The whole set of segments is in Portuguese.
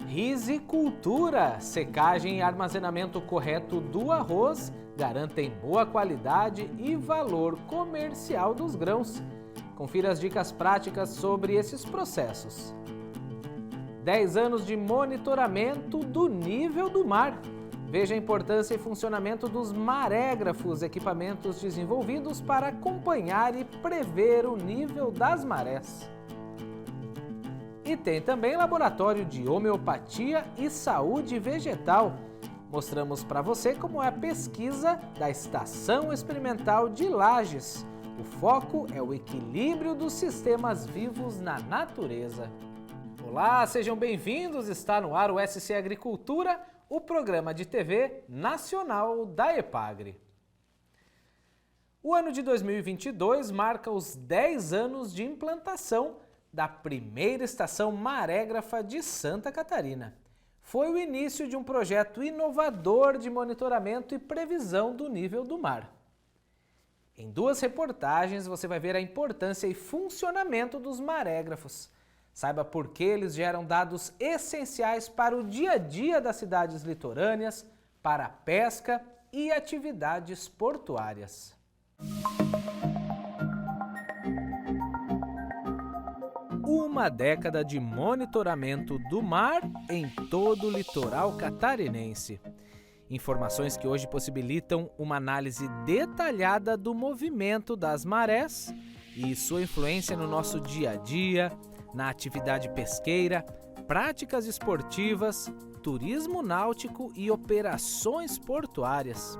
Rizicultura, secagem e armazenamento correto do arroz garantem boa qualidade e valor comercial dos grãos. Confira as dicas práticas sobre esses processos. 10 anos de monitoramento do nível do mar. Veja a importância e funcionamento dos marégrafos, equipamentos desenvolvidos para acompanhar e prever o nível das marés. E tem também laboratório de homeopatia e saúde vegetal. Mostramos para você como é a pesquisa da Estação Experimental de Lages. O foco é o equilíbrio dos sistemas vivos na natureza. Olá, sejam bem-vindos. Está no ar o SC Agricultura, o programa de TV nacional da EPAGRE. O ano de 2022 marca os 10 anos de implantação da primeira estação marégrafa de Santa Catarina. Foi o início de um projeto inovador de monitoramento e previsão do nível do mar. Em 2 reportagens você vai ver a importância e funcionamento dos marégrafos. Saiba por que eles geram dados essenciais para o dia a dia das cidades litorâneas, para a pesca e atividades portuárias. Uma década de monitoramento do mar em todo o litoral catarinense. Informações que hoje possibilitam uma análise detalhada do movimento das marés e sua influência no nosso dia a dia, na atividade pesqueira, práticas esportivas, turismo náutico e operações portuárias.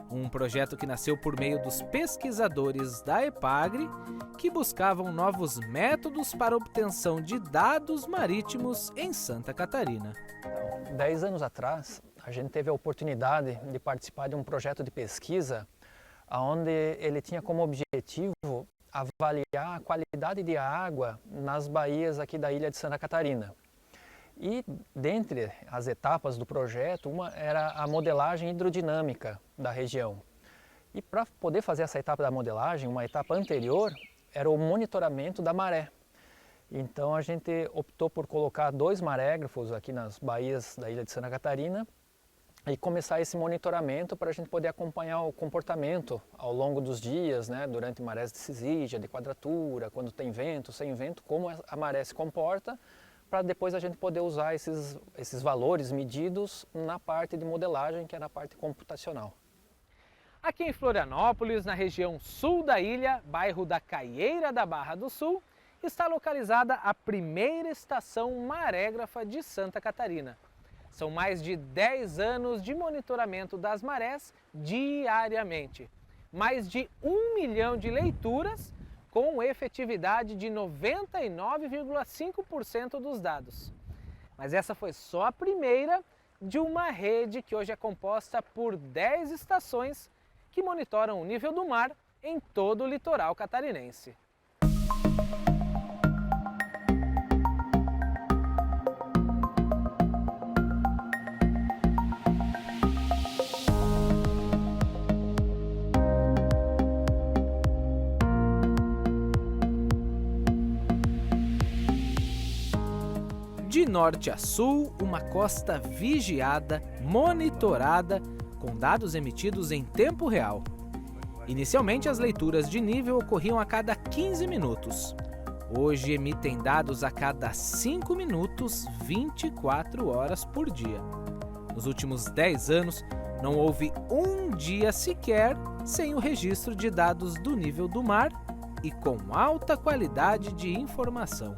Um projeto que nasceu por meio dos pesquisadores da EPAGRE, que buscavam novos métodos para obtenção de dados marítimos em Santa Catarina. 10 anos atrás, a gente teve a oportunidade de participar de um projeto de pesquisa onde ele tinha como objetivo avaliar a qualidade de água nas baías aqui da ilha de Santa Catarina. E dentre as etapas do projeto, uma era a modelagem hidrodinâmica da região. E para poder fazer essa etapa da modelagem, uma etapa anterior era o monitoramento da maré. Então a gente optou por colocar 2 marégrafos aqui nas baías da ilha de Santa Catarina e começar esse monitoramento para a gente poder acompanhar o comportamento ao longo dos dias, né, durante marés de sizígia, de quadratura, quando tem vento, sem vento, como a maré se comporta, para depois a gente poder usar esses valores medidos na parte de modelagem, que é na parte computacional. Aqui em Florianópolis, na região sul da ilha, bairro da Caieira da Barra do Sul, está localizada a primeira estação marégrafa de Santa Catarina. São mais de 10 anos de monitoramento das marés diariamente. Mais de 1 milhão de leituras, com efetividade de 99,5% dos dados. Mas essa foi só a primeira de uma rede que hoje é composta por 10 estações que monitoram o nível do mar em todo o litoral catarinense. De norte a sul, uma costa vigiada, monitorada, com dados emitidos em tempo real. Inicialmente, as leituras de nível ocorriam a cada 15 minutos. Hoje emitem dados a cada 5 minutos, 24 horas por dia. Nos últimos 10 anos, não houve um dia sequer sem o registro de dados do nível do mar e com alta qualidade de informação.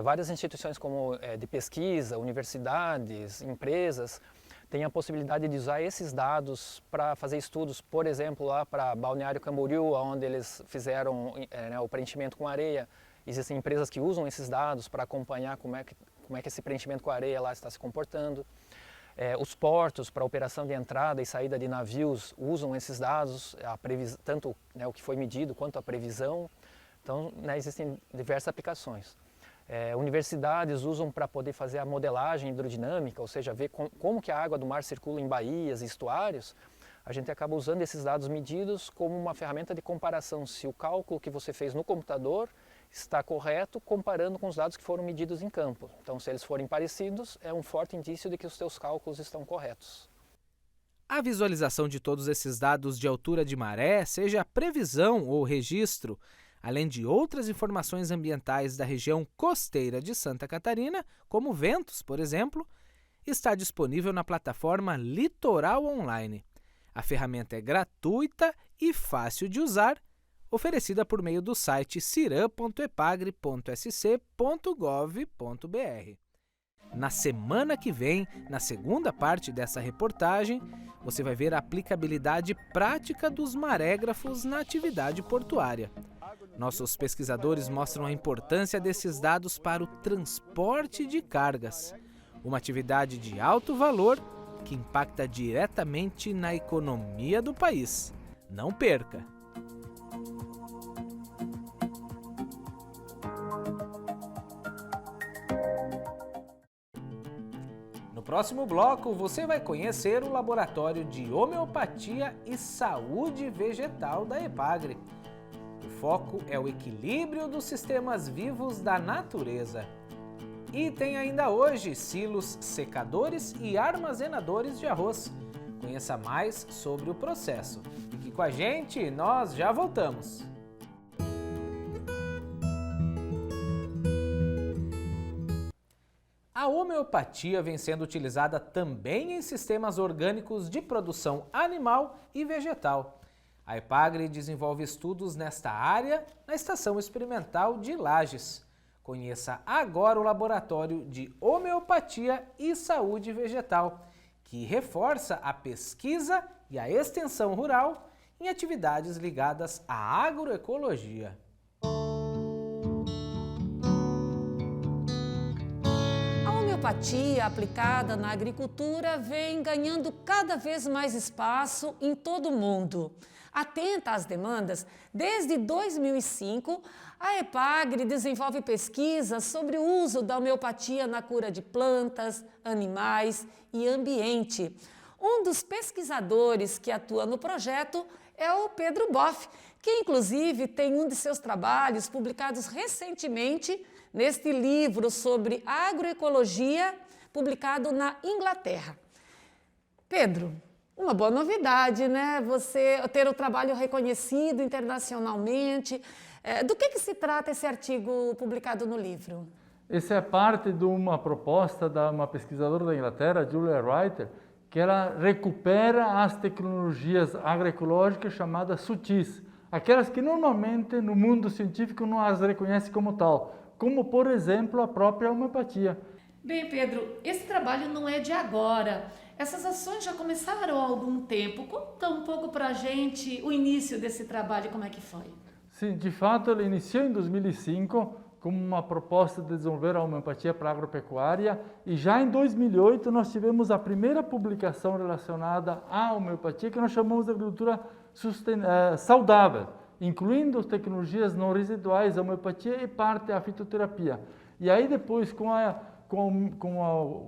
Várias instituições como de pesquisa, universidades, empresas, têm a possibilidade de usar esses dados para fazer estudos, por exemplo, lá para Balneário Camboriú, onde eles fizeram o preenchimento com areia. Existem empresas que usam esses dados para acompanhar como é que esse preenchimento com areia lá está se comportando. Os portos, para a operação de entrada e saída de navios, usam esses dados, tanto o que foi medido quanto a previsão. Então, existem diversas aplicações. Universidades usam para poder fazer a modelagem hidrodinâmica, ou seja, ver como que a água do mar circula em baías e estuários. A gente acaba usando esses dados medidos como uma ferramenta de comparação, se o cálculo que você fez no computador está correto comparando com os dados que foram medidos em campo. Então, se eles forem parecidos, é um forte indício de que os seus cálculos estão corretos. A visualização de todos esses dados de altura de maré, seja a previsão ou registro, além de outras informações ambientais da região costeira de Santa Catarina, como ventos, por exemplo, está disponível na plataforma Litoral Online. A ferramenta é gratuita e fácil de usar, oferecida por meio do site ciram.epagre.sc.gov.br. Na semana que vem, na segunda parte dessa reportagem, você vai ver a aplicabilidade prática dos marégrafos na atividade portuária. Nossos pesquisadores mostram a importância desses dados para o transporte de cargas, uma atividade de alto valor que impacta diretamente na economia do país. Não perca! No próximo bloco, você vai conhecer o Laboratório de Homeopatia e Saúde Vegetal da Epagre. O foco é o equilíbrio dos sistemas vivos da natureza. E tem ainda hoje silos secadores e armazenadores de arroz. Conheça mais sobre o processo. Fique com a gente, nós já voltamos. A homeopatia vem sendo utilizada também em sistemas orgânicos de produção animal e vegetal. A Epagre desenvolve estudos nesta área na Estação Experimental de Lages. Conheça agora o Laboratório de Homeopatia e Saúde Vegetal, que reforça a pesquisa e a extensão rural em atividades ligadas à agroecologia. A homeopatia aplicada na agricultura vem ganhando cada vez mais espaço em todo o mundo. Atenta às demandas, desde 2005, a Epagre desenvolve pesquisas sobre o uso da homeopatia na cura de plantas, animais e ambiente. Um dos pesquisadores que atua no projeto é o Pedro Boff, que inclusive tem um de seus trabalhos publicados recentemente neste livro sobre agroecologia, publicado na Inglaterra. Pedro, uma boa novidade, né? Você ter o trabalho reconhecido internacionalmente. Do que se trata esse artigo publicado no livro? Essa é parte de uma proposta de uma pesquisadora da Inglaterra, Julia Reiter, que ela recupera as tecnologias agroecológicas chamadas sutis, aquelas que normalmente no mundo científico não as reconhece como tal, como por exemplo a própria homeopatia. Bem, Pedro, esse trabalho não é de agora. Essas ações já começaram há algum tempo. Conta um pouco para a gente o início desse trabalho, como é que foi? Sim, de fato, ele iniciou em 2005 como uma proposta de desenvolver a homeopatia para a agropecuária e já em 2008 nós tivemos a primeira publicação relacionada à homeopatia que nós chamamos de agricultura saudável, incluindo as tecnologias não residuais, a homeopatia e parte da fitoterapia. E aí depois, com a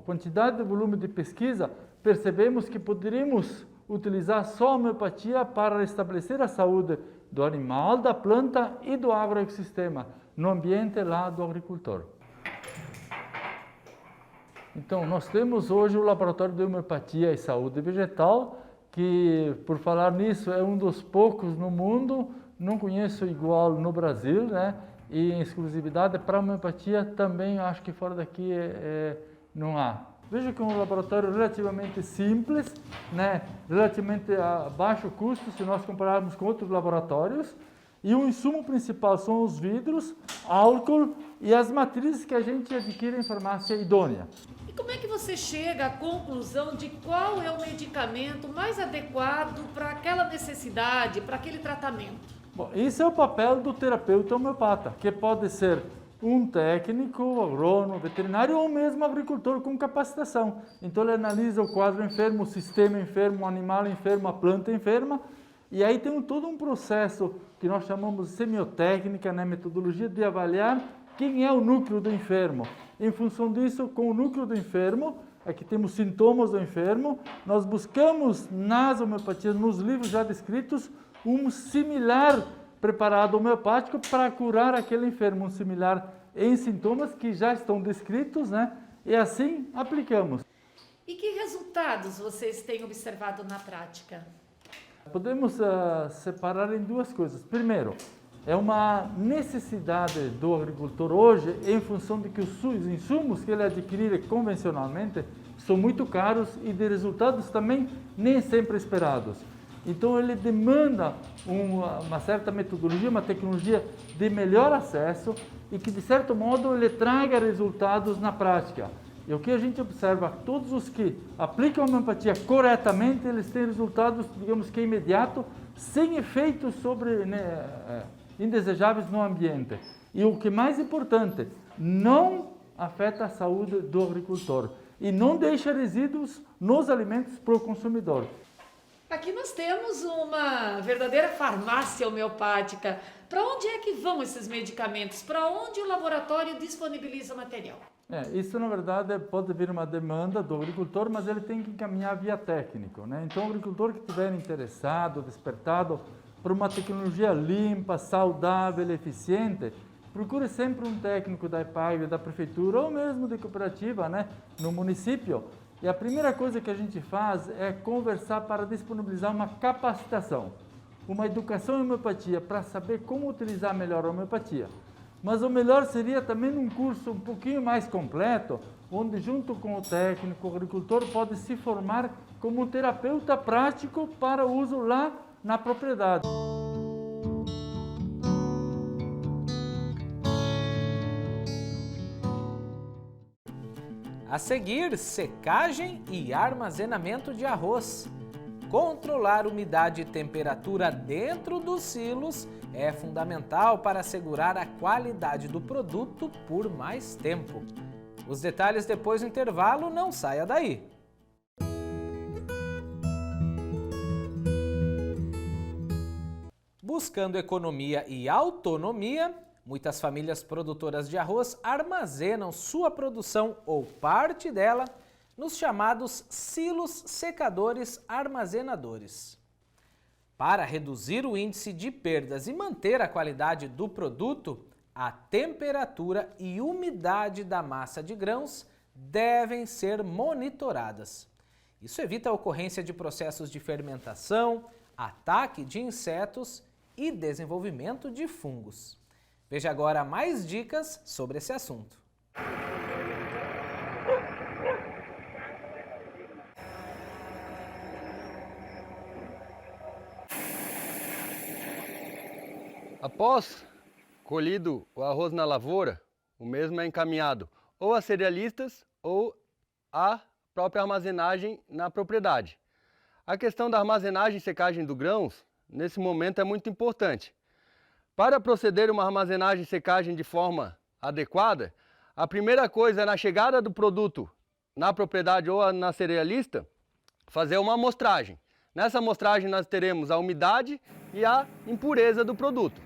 quantidade de volume de pesquisa, percebemos que poderíamos utilizar só a homeopatia para restabelecer a saúde do animal, da planta e do agroecossistema, no ambiente lá do agricultor. Então, nós temos hoje o Laboratório de Homeopatia e Saúde Vegetal, que, por falar nisso, é um dos poucos no mundo, não conheço igual no Brasil, né? E em exclusividade para a homeopatia também acho que fora daqui não há. Veja que é um laboratório relativamente simples, né? Relativamente a baixo custo se nós compararmos com outros laboratórios. E o insumo principal são os vidros, álcool e as matrizes que a gente adquire em farmácia idônea. E como é que você chega à conclusão de qual é o medicamento mais adequado para aquela necessidade, para aquele tratamento? Bom, esse é o papel do terapeuta homeopata, que pode ser um técnico, agrônomo, veterinário ou mesmo agricultor com capacitação. Então ele analisa o quadro enfermo, o sistema enfermo, o animal enfermo, a planta enferma, e aí tem todo um processo que nós chamamos de semiotécnica, né, metodologia de avaliar quem é o núcleo do enfermo. Em função disso, com o núcleo do enfermo, aqui temos sintomas do enfermo, nós buscamos nas homeopatias, nos livros já descritos, um similar preparado homeopático para curar aquele enfermo, similar em sintomas que já estão descritos, né? E assim aplicamos. E que resultados vocês têm observado na prática? Podemos separar em duas coisas. Primeiro, é uma necessidade do agricultor hoje, em função de que os insumos que ele adquire convencionalmente são muito caros e de resultados também nem sempre esperados. Então ele demanda uma certa metodologia, uma tecnologia de melhor acesso e que de certo modo ele traga resultados na prática. E o que a gente observa, todos os que aplicam a homeopatia corretamente, eles têm resultados, digamos que imediato, sem efeitos indesejáveis no ambiente. E o que é mais importante, não afeta a saúde do agricultor e não deixa resíduos nos alimentos para o consumidor. Aqui nós temos uma verdadeira farmácia homeopática. Para onde é que vão esses medicamentos? Para onde o laboratório disponibiliza o material? Isso, na verdade, pode vir uma demanda do agricultor, mas ele tem que encaminhar via técnico, né? Então, o agricultor que estiver interessado, despertado por uma tecnologia limpa, saudável, eficiente, procure sempre um técnico da EPAGRE, da prefeitura ou mesmo de cooperativa, né, no município. E a primeira coisa que a gente faz é conversar para disponibilizar uma capacitação, uma educação em homeopatia para saber como utilizar melhor a homeopatia. Mas o melhor seria também um curso um pouquinho mais completo, onde junto com o técnico, o agricultor pode se formar como um terapeuta prático para uso lá na propriedade. A seguir, secagem e armazenamento de arroz. Controlar umidade e temperatura dentro dos silos é fundamental para assegurar a qualidade do produto por mais tempo. Os detalhes depois do intervalo, não saia daí. Buscando economia e autonomia, muitas famílias produtoras de arroz armazenam sua produção ou parte dela nos chamados silos secadores armazenadores. Para reduzir o índice de perdas e manter a qualidade do produto, a temperatura e umidade da massa de grãos devem ser monitoradas. Isso evita a ocorrência de processos de fermentação, ataque de insetos e desenvolvimento de fungos. Veja agora mais dicas sobre esse assunto. Após colhido o arroz na lavoura, o mesmo é encaminhado ou a cerealistas ou à própria armazenagem na propriedade. A questão da armazenagem e secagem dos grãos, nesse momento, é muito importante. Para proceder uma armazenagem e secagem de forma adequada, a primeira coisa é, na chegada do produto na propriedade ou na cerealista, fazer uma amostragem. Nessa amostragem nós teremos a umidade e a impureza do produto.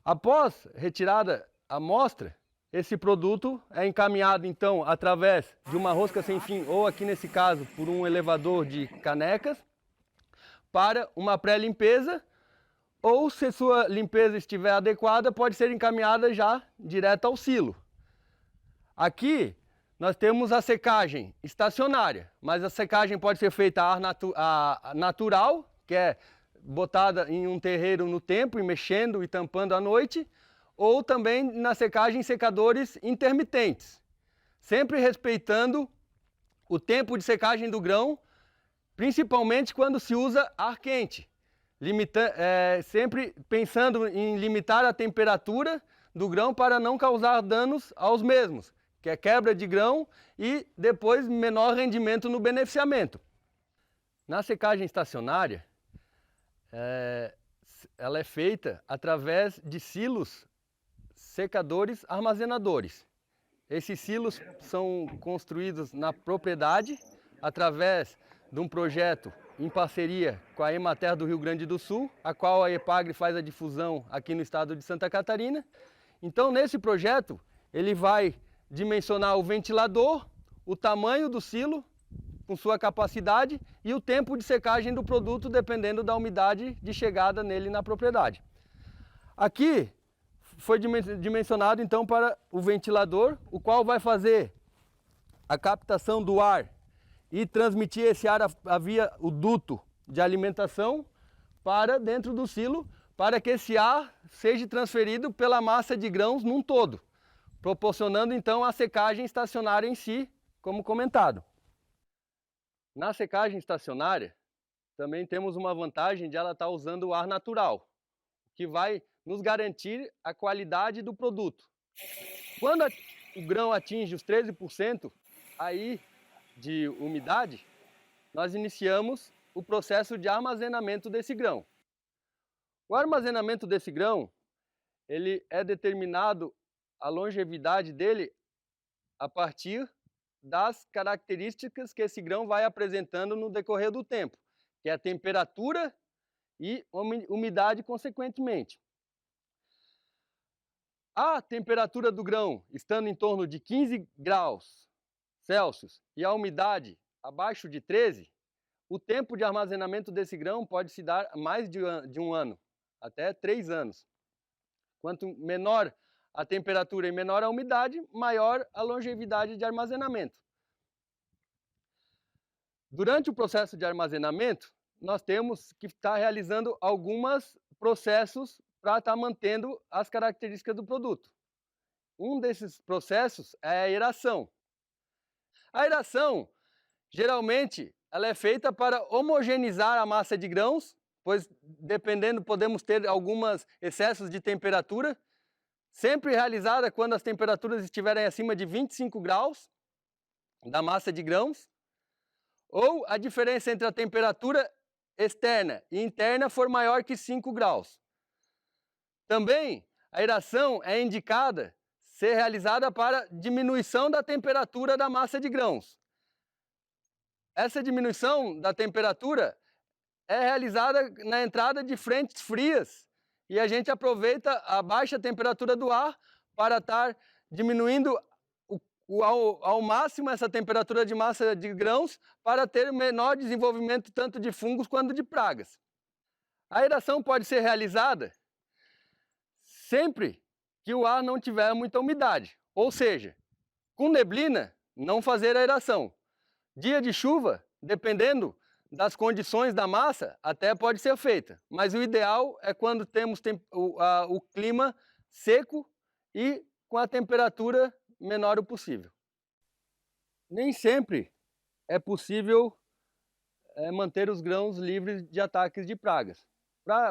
Após retirada a amostra, esse produto é encaminhado então através de uma rosca sem fim ou aqui nesse caso por um elevador de canecas para uma pré-limpeza, ou se sua limpeza estiver adequada, pode ser encaminhada já direto ao silo. Aqui nós temos a secagem estacionária, mas a secagem pode ser feita a ar natural, que é botada em um terreiro no tempo e mexendo e tampando à noite, ou também na secagem em secadores intermitentes, sempre respeitando o tempo de secagem do grão, principalmente quando se usa ar quente, sempre pensando em limitar a temperatura do grão para não causar danos aos mesmos, que é quebra de grão e depois menor rendimento no beneficiamento. Na secagem estacionária, ela é feita através de silos secadores armazenadores. Esses silos são construídos na propriedade através de um projeto em parceria com a Emater do Rio Grande do Sul, a qual a EPAGRE faz a difusão aqui no estado de Santa Catarina. Então, nesse projeto, ele vai dimensionar o ventilador, o tamanho do silo, com sua capacidade e o tempo de secagem do produto, dependendo da umidade de chegada nele na propriedade. Aqui foi dimensionado então para o ventilador, o qual vai fazer a captação do ar e transmitir esse ar via o duto de alimentação para dentro do silo, para que esse ar seja transferido pela massa de grãos num todo, proporcionando então a secagem estacionária em si, como comentado. Na secagem estacionária, também temos uma vantagem de ela estar usando o ar natural, que vai nos garantir a qualidade do produto. Quando o grão atinge os 13% aí de umidade, nós iniciamos o processo de armazenamento desse grão. O armazenamento desse grão, ele é determinado, a longevidade dele, a partir das características que esse grão vai apresentando no decorrer do tempo, que é a temperatura e umidade consequentemente. A temperatura do grão estando em torno de 15 graus Celsius e a umidade abaixo de 13, o tempo de armazenamento desse grão pode se dar mais de um ano, até 3 anos. Quanto menor a temperatura e menor a umidade, maior a longevidade de armazenamento. Durante o processo de armazenamento, nós temos que estar realizando alguns processos para estar mantendo as características do produto. Um desses processos é a aeração. A aeração, geralmente, ela é feita para homogeneizar a massa de grãos, pois, dependendo, podemos ter alguns excessos de temperatura, sempre realizada quando as temperaturas estiverem acima de 25 graus da massa de grãos, ou a diferença entre a temperatura externa e interna for maior que 5 graus. Também, a aeração é indicada ser realizada para diminuição da temperatura da massa de grãos. Essa diminuição da temperatura é realizada na entrada de frentes frias e a gente aproveita a baixa temperatura do ar para estar diminuindo ao máximo essa temperatura de massa de grãos para ter menor desenvolvimento tanto de fungos quanto de pragas. A aeração pode ser realizada sempre que o ar não tiver muita umidade, ou seja, com neblina, não fazer aeração. Dia de chuva, dependendo das condições da massa, até pode ser feita, mas o ideal é quando temos o clima seco e com a temperatura menor o possível. Nem sempre é possível manter os grãos livres de ataques de pragas.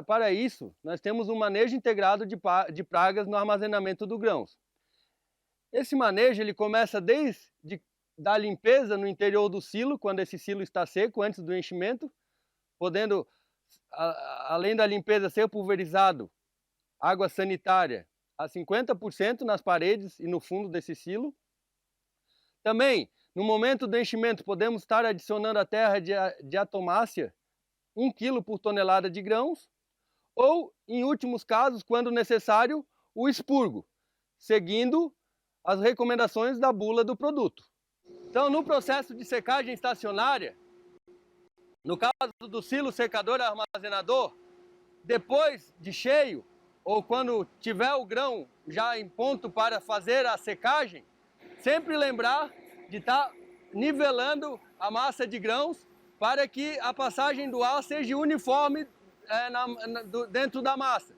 Para isso, nós temos um manejo integrado de pragas no armazenamento dos grãos. Esse manejo ele começa desde da limpeza no interior do silo, quando esse silo está seco, antes do enchimento, podendo, além da limpeza, ser pulverizado água sanitária a 50% nas paredes e no fundo desse silo. Também, no momento do enchimento, podemos estar adicionando a terra de atomácea, 1 kg por tonelada de grãos, ou, em últimos casos, quando necessário, o expurgo, seguindo as recomendações da bula do produto. Então, no processo de secagem estacionária, no caso do silo secador armazenador, depois de cheio, ou quando tiver o grão já em ponto para fazer a secagem, sempre lembrar de estar nivelando a massa de grãos para que a passagem do ar seja uniforme dentro da massa.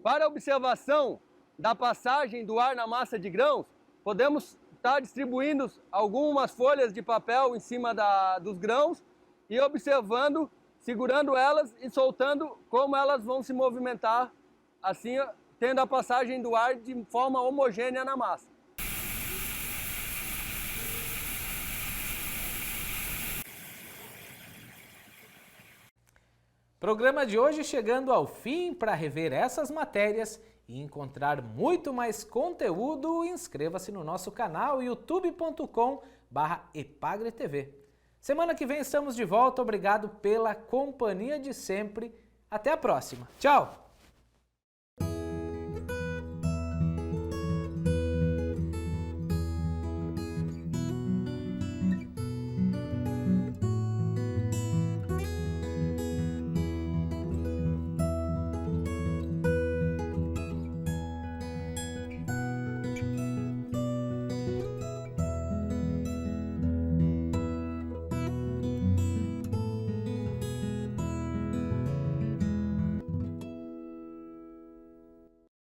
Para a observação da passagem do ar na massa de grãos, podemos estar distribuindo algumas folhas de papel em cima dos grãos e observando, segurando elas e soltando como elas vão se movimentar, assim tendo a passagem do ar de forma homogênea na massa. Programa de hoje chegando ao fim. Para rever essas matérias e encontrar muito mais conteúdo, inscreva-se no nosso canal youtube.com/epagretv. Semana que vem estamos de volta. Obrigado pela companhia de sempre. Até a próxima. Tchau!